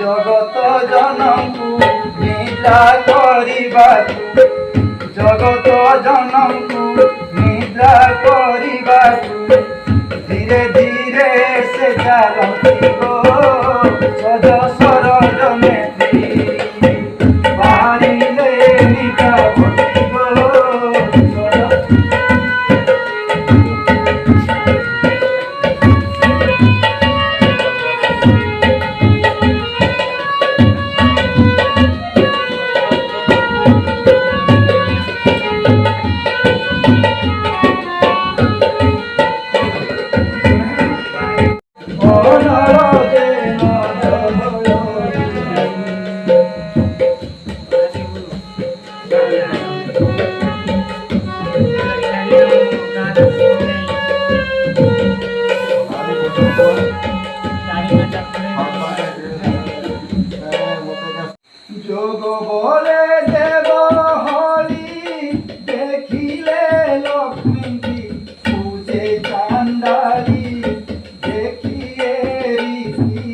জগত জনমকু নিদ্রা করিবাকু, জগত জনমকু নিদ্রা করিবাকু, ধীরে ধীরে সে চালନ୍ତି গো সজ সরজ মেত্রী, বাহারিলে নিদ্রা ঘটিব যোগ বলে দেব হরি, দেখিলে লক্ষ্মী পূজে চান্দারি, দেখিয়ে রীতি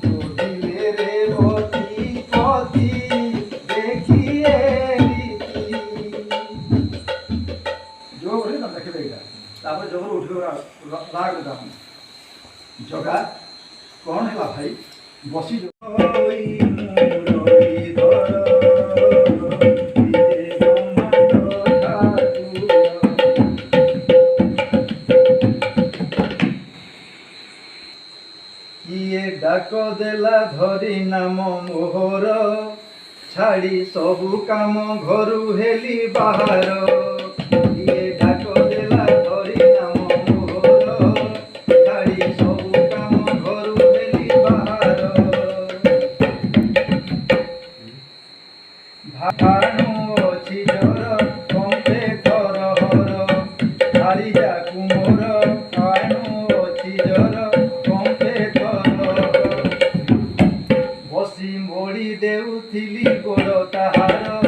বুঝিলে রেবতী পতি, দেখিয়ে রীতি। যোগ বলে না দেখে এইটা, তারপরে যোগ উঠিব রাগ দাম জগা কোন হেলা ভাই বসি কিଏ ଡାକ ଦେଲା ଧରି ନାମ ମୋହର, ଛାଡ଼ି ସବୁ କାମ ଘରୁ ହେଲି ବାହାର, କିଏ ଡାକ ଦେଲା ଧରି ନାମ ମୋହର, ଛାଡ଼ି ସବୁ କାମ ଘରୁ ହେଲି ବାହାର, ଭାଣୁ ଅଛି ଡର କମ୍ପେ ଥର ହର, ଛାଡ଼ି ଯାକୁ ମୋର ଭାଣୁ ଅଛି ଡର କମ୍ପେ ଥର, ବସି ମୋଡ଼ି ଦେଉଥିଲି ଗୋଡ଼ ତାହାର।